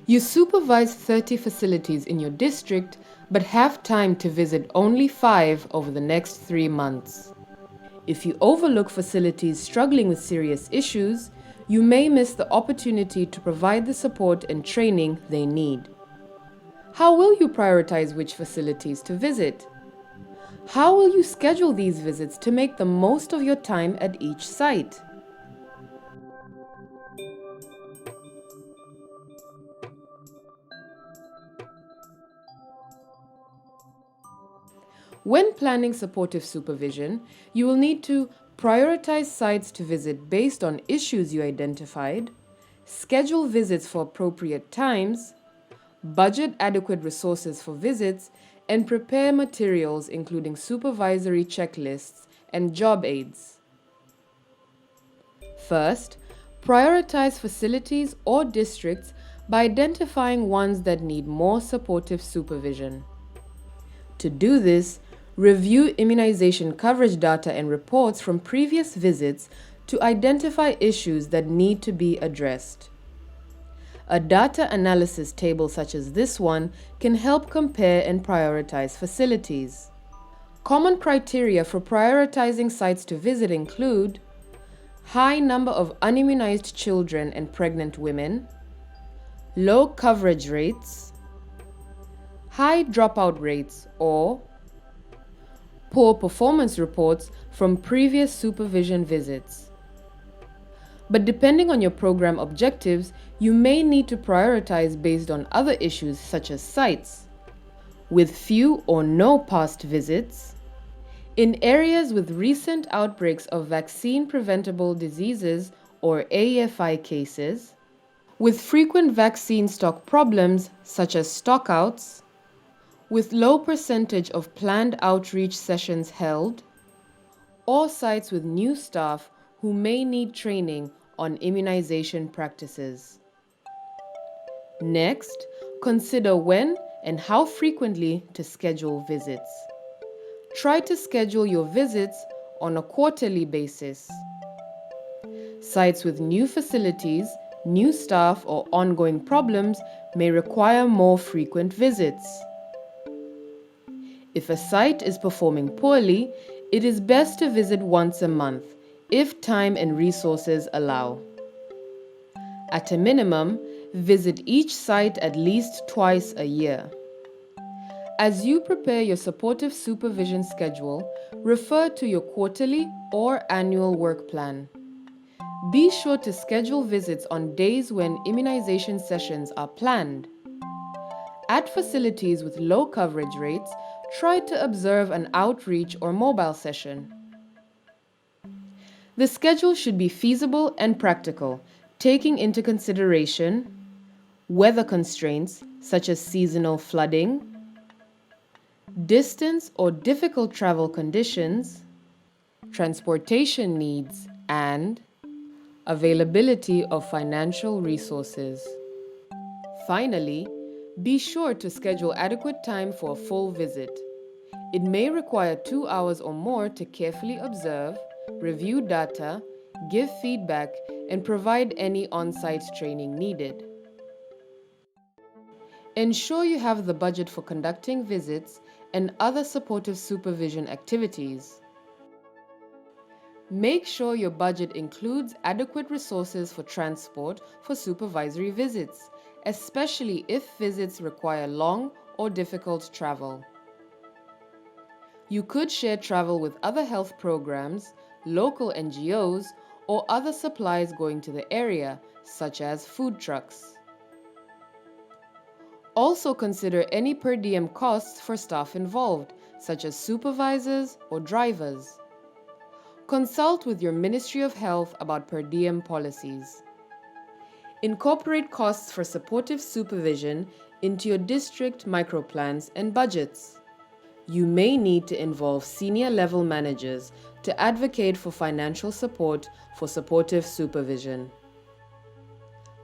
You supervise 30 facilities in your district, but have time to visit only 5 over the next 3 months. If you overlook facilities struggling with serious issues, you may miss the opportunity to provide the support and training they need. How will you prioritize which facilities to visit? How will you schedule these visits to make the most of your time at each site? When planning supportive supervision, you will need to prioritize sites to visit based on issues you identified, schedule visits for appropriate times, budget adequate resources for visits, and prepare materials including supervisory checklists and job aids. First, prioritize facilities or districts by identifying ones that need more supportive supervision. To do this, review immunization coverage data and reports from previous visits to identify issues that need to be addressed. A data analysis table such as this one can help compare and prioritize facilities. Common criteria for prioritizing sites to visit include high number of unimmunized children and pregnant women, low coverage rates, high dropout rates, or poor performance reports from previous supervision visits. But depending on your program objectives, you may need to prioritize based on other issues such as sites with few or no past visits, in areas with recent outbreaks of vaccine-preventable diseases or AFI cases, with frequent vaccine stock problems such as stockouts, with low percentage of planned outreach sessions held, or sites with new staff who may need training on immunization practices. Next, consider when and how frequently to schedule visits. Try to schedule your visits on a quarterly basis. Sites with new facilities, new staff, or ongoing problems may require more frequent visits. If a site is performing poorly, it is best to visit once a month, if time and resources allow. At a minimum, visit each site at least twice a year. As you prepare your supportive supervision schedule, refer to your quarterly or annual work plan. Be sure to schedule visits on days when immunization sessions are planned. At facilities with low coverage rates, try to observe an outreach or mobile session. The schedule should be feasible and practical, taking into consideration weather constraints such as seasonal flooding, distance or difficult travel conditions, transportation needs, and availability of financial resources. Finally, be sure to schedule adequate time for a full visit. It may require 2 hours or more to carefully observe, review data, give feedback, and provide any on-site training needed. Ensure you have the budget for conducting visits and other supportive supervision activities. Make sure your budget includes adequate resources for transport for supervisory visits, especially if visits require long or difficult travel. You could share travel with other health programs, local NGOs, or other supplies going to the area, such as food trucks. Also consider any per diem costs for staff involved, such as supervisors or drivers. Consult with your Ministry of Health about per diem policies. Incorporate costs for supportive supervision into your district microplans and budgets. You may need to involve senior level managers to advocate for financial support for supportive supervision.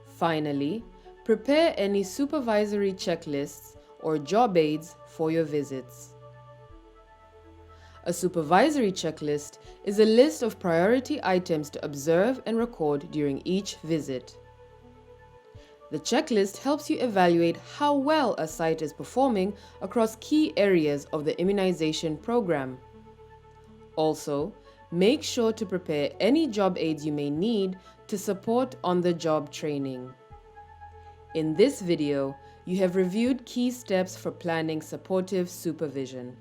Finally, prepare any supervisory checklists or job aids for your visits. A supervisory checklist is a list of priority items to observe and record during each visit. The checklist helps you evaluate how well a site is performing across key areas of the immunization program. Also, make sure to prepare any job aids you may need to support on-the-job training. In this video, you have reviewed key steps for planning supportive supervision.